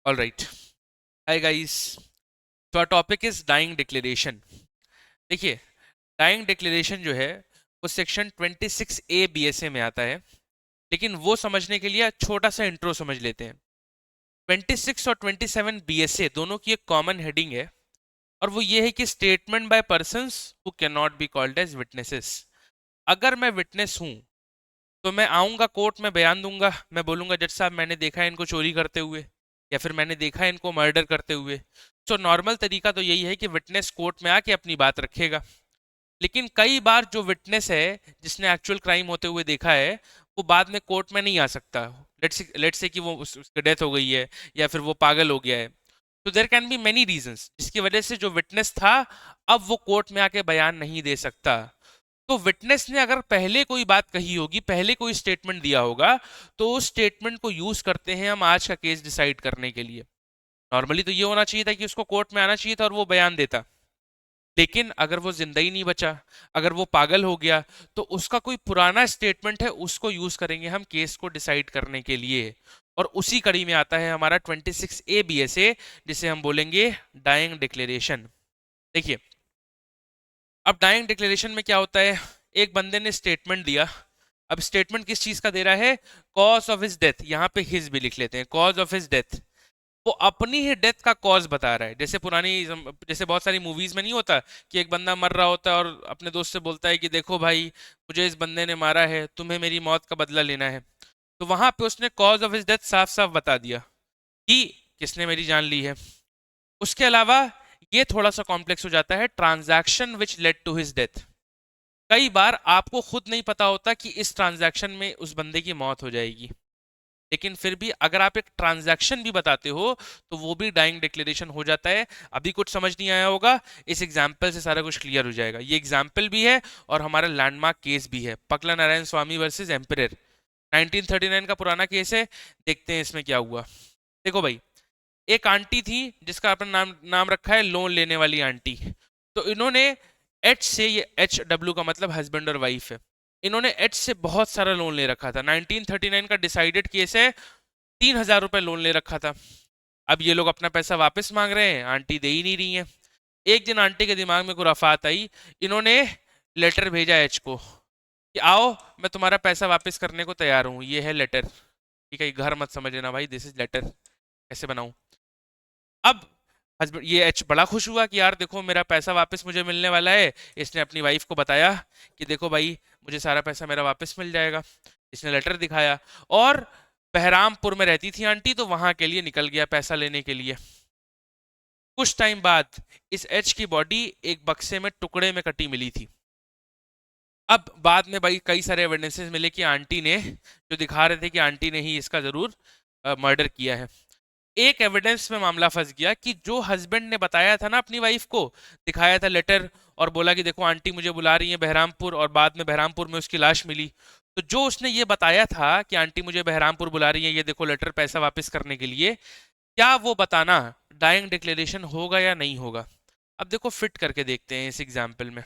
All right. Hi guys. So our topic is dying declaration. देखिए, dying declaration जो है वो सेक्शन 26A BSA में आता है, लेकिन वो समझने के लिए छोटा सा इंट्रो समझ लेते हैं। 26 और 27 BSA दोनों की एक कॉमन हेडिंग है, और वो ये है कि statement by persons who cannot be called as witnesses. अगर मैं विटनेस हूं तो मैं आऊंगा कोर्ट में, बयान दूंगा, मैं बोलूंगा जज साहब मैंने देखा है इनको चोरी करते हुए, या फिर मैंने देखा है इनको मर्डर करते हुए। तो नॉर्मल तरीका तो यही है कि विटनेस कोर्ट में आके अपनी बात रखेगा। लेकिन कई बार जो विटनेस है जिसने एक्चुअल क्राइम होते हुए देखा है, वो बाद में कोर्ट में नहीं आ सकता। लेट्स से कि वो उसकी डेथ हो गई है, या फिर वो पागल हो गया है। तो there can be many reasons जिसकी वजह से जो विटनेस था अब वो कोर्ट में आके बयान नहीं दे सकता। तो विटनेस ने अगर पहले कोई बात कही होगी, पहले कोई स्टेटमेंट दिया होगा, तो उस स्टेटमेंट को यूज करते हैं हम आज का केस डिसाइड करने के लिए। नॉर्मली तो ये होना चाहिए था कि उसको कोर्ट में आना चाहिए था और वो बयान देता, लेकिन अगर वो जिंदा ही नहीं बचा, अगर वो पागल हो गया, तो उसका कोई पुराना स्टेटमेंट है उसको यूज करेंगे हम केस को डिसाइड करने के लिए। और उसी कड़ी में आता है हमारा 26A BSA, जिसे हम बोलेंगे डाइंग डिक्लेरेशन। देखिए, अब डाइंग डिक्लेरेशन में क्या होता है, एक बंदे ने स्टेटमेंट दिया। अब स्टेटमेंट किस चीज का दे रहा है? Cause of his death. यहाँ पे हिज भी लिख लेते हैं, कॉज ऑफ हिज डेथ। वो अपनी ही डेथ का कॉज बता रहा है। जैसे बहुत सारी मूवीज में नहीं होता कि एक बंदा मर रहा होता है और अपने दोस्त से बोलता है कि देखो भाई, मुझे इस बंदे ने मारा है, तुम्हें मेरी मौत का बदला लेना है। तो वहां पे उसने कॉज ऑफ हिज डेथ साफ साफ बता दिया कि किसने मेरी जान ली है। उसके अलावा ये थोड़ा सा कॉम्प्लेक्स हो जाता है, transaction which led to his death. कई बार आपको खुद नहीं पता होता कि इस ट्रांजैक्शन में उस बंदे की मौत हो जाएगी, लेकिन फिर भी अगर आप एक ट्रांजैक्शन भी बताते हो तो वो भी डाइंग डिक्लेरेशन हो जाता है। अभी कुछ समझ नहीं आया होगा, इस एग्जाम्पल से सारा कुछ क्लियर हो जाएगा। ये एग्जाम्पल भी है और हमारा लैंडमार्क केस भी है, पकला नारायण स्वामी वर्सेस एम्परर, 1939 का पुराना केस है। देखते हैं इसमें क्या हुआ। देखो भाई, एक आंटी थी जिसका अपना नाम नाम रखा है लोन लेने वाली आंटी। तो इन्होंने एच से, ये HW का मतलब हस्बैंड और वाइफ है, इन्होंने एच से बहुत सारा लोन ले रखा था। 1939 का डिसाइडेड केस है, 3,000 रुपए लोन ले रखा था। अब ये लोग अपना पैसा वापस मांग रहे हैं, आंटी दे ही नहीं रही है। एक दिन आंटी के दिमाग में खुराफात आई, इन्होंने लेटर भेजा एच को कि आओ, मैं तुम्हारा पैसा वापस करने को तैयार हूँ, ये है लेटर। ठीक है, घर मत समझ लेना भाई, दिस इज लेटर, कैसे बनाऊं। अब हस्बैंड, ये एच बड़ा खुश हुआ कि यार देखो मेरा पैसा वापस मुझे मिलने वाला है। इसने अपनी वाइफ को बताया कि देखो भाई, मुझे सारा पैसा मेरा वापस मिल जाएगा। इसने लेटर दिखाया, और बहरामपुर में रहती थी आंटी, तो वहां के लिए निकल गया पैसा लेने के लिए। कुछ टाइम बाद इस एच की बॉडी एक बक्से में टुकड़े में कटी मिली थी। अब बाद में भाई कई सारे एविडेंसेस मिले कि आंटी ने, जो दिखा रहे थे कि आंटी ने ही इसका जरूर मर्डर किया है। एक एविडेंस में मामला फंस गया कि जो हस्बैंड ने बताया था ना अपनी वाइफ को, दिखाया था लेटर और बोला कि देखो आंटी मुझे बुला रही है बहरामपुर, और बाद में बहरामपुर में उसकी लाश मिली। तो जो उसने ये बताया था कि आंटी मुझे बहरामपुर बुला रही है, ये देखो लेटर, पैसा वापस करने के लिए, क्या वो बताना डाइंग डिक्लेरेशन होगा या नहीं होगा? अब देखो, फिट करके देखते हैं इस एग्जाम्पल में।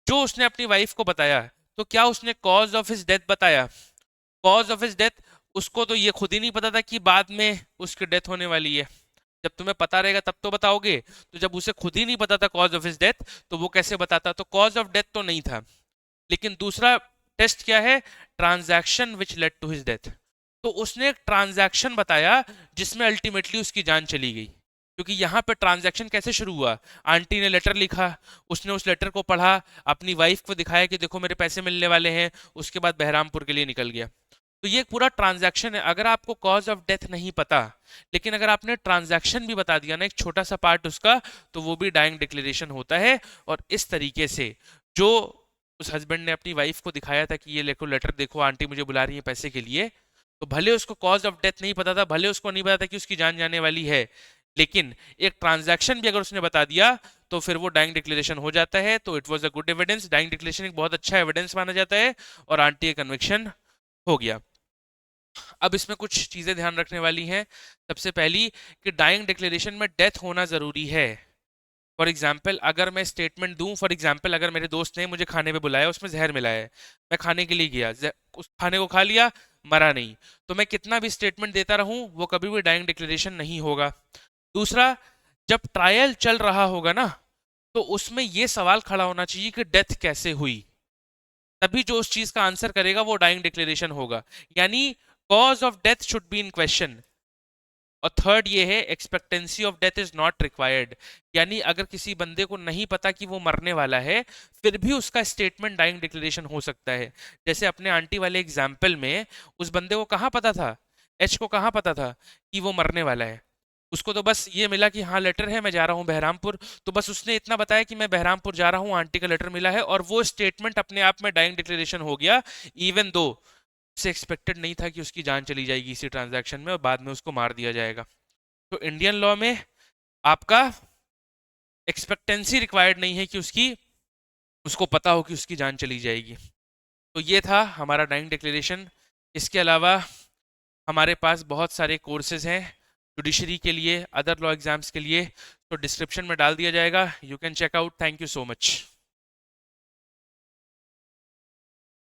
जो उसने अपनी वाइफ को बताया, तो क्या उसने कॉज ऑफ हिज डेथ बताया? कॉज ऑफ हिज डेथ उसको तो ये खुद ही नहीं पता था कि बाद में उसकी डेथ होने वाली है। जब तुम्हें पता रहेगा तब तो बताओगे। तो जब उसे खुद ही नहीं पता था कॉज ऑफ हिज डेथ, तो वो कैसे बताता? तो कॉज ऑफ डेथ तो नहीं था। लेकिन दूसरा टेस्ट क्या है? Transaction which led to his death. तो उसने एक ट्रांजैक्शन बताया जिसमें अल्टीमेटली उसकी जान चली गई। क्योंकि यहाँ पे ट्रांजैक्शन कैसे शुरू हुआ? आंटी ने लेटर लिखा, उसने उस लेटर को पढ़ा, अपनी वाइफ को दिखाया कि देखो मेरे पैसे मिलने वाले हैं, उसके बाद बहरामपुर के लिए निकल गया। तो ये एक पूरा ट्रांजैक्शन है। अगर आपको कॉज ऑफ डेथ नहीं पता, लेकिन अगर आपने ट्रांजैक्शन भी बता दिया ना, एक छोटा सा पार्ट उसका, तो वो भी डाइंग डिक्लेरेशन होता है। और इस तरीके से जो उस हस्बैंड ने अपनी वाइफ को दिखाया था कि ये देखो लेटर, देखो आंटी मुझे बुला रही है पैसे के लिए, तो भले उसको कॉज ऑफ डेथ नहीं पता था, भले उसको नहीं पता था कि उसकी जान जाने वाली है, लेकिन एक ट्रांजैक्शन भी अगर उसने बता दिया तो फिर वो डाइंग डिक्लेरेशन हो जाता है। तो it was a good evidence, dying declaration एक बहुत अच्छा एविडेंस माना जाता है, और आंटी का कन्विक्शन हो गया। अब इसमें कुछ चीजें ध्यान रखने वाली हैं। सबसे पहली, कि डाइंग डिक्लेरेशन में डेथ होना जरूरी है। फॉर एग्जाम्पल, अगर मैं स्टेटमेंट दूं, फॉर एग्जाम्पल अगर मेरे दोस्त ने मुझे खाने पे बुलाया, उसमें जहर मिला है, मैं खाने के लिए गया, उस खाने को खा लिया, मरा नहीं। तो मैं कितना भी स्टेटमेंट देता रहूं वो कभी भी डाइंग डिक्लेरेशन नहीं होगा। दूसरा, जब ट्रायल चल रहा होगा ना, तो उसमें ये सवाल खड़ा होना चाहिए कि डेथ कैसे हुई, तभी जो उस चीज का आंसर करेगा वो डाइंग डिक्लेरेशन होगा। यानी cause of death should be in question. और थर्ड ये है, expectancy of death is not required. यानी अगर किसी बंदे को नहीं पता कि वो मरने वाला है, फिर भी उसका स्टेटमेंट डाइंग डिक्लेरेशन हो सकता है। जैसे अपने आंटी वाले एग्जाम्पल में, उस बंदे को कहाँ पता था, एच को कहाँ पता था कि वो मरने वाला है। उसको तो बस ये मिला कि हाँ लेटर है, मैं जा रहा हूँ बहरामपुर, तो बस उसने इतना बताया कि मैं बहरामपुर जा रहा हूँ, आंटी का लेटर मिला है, और वो स्टेटमेंट अपने आप में डाइंग डिक्लेरेशन हो गया। इवन दो से एक्सपेक्टेड नहीं था कि उसकी जान चली जाएगी इसी ट्रांजैक्शन में और बाद में उसको मार दिया जाएगा। तो इंडियन लॉ में आपका एक्सपेक्टेंसी रिक्वायर्ड नहीं है कि उसको पता हो कि उसकी जान चली जाएगी। तो ये था हमारा डाइंग डिक्लेरेशन। इसके अलावा हमारे पास बहुत सारे कोर्सेज हैं जुडिशरी के लिए, अदर लॉ एग्जाम्स के लिए, तो डिस्क्रिप्शन में डाल दिया जाएगा, you can check out. Thank you so much.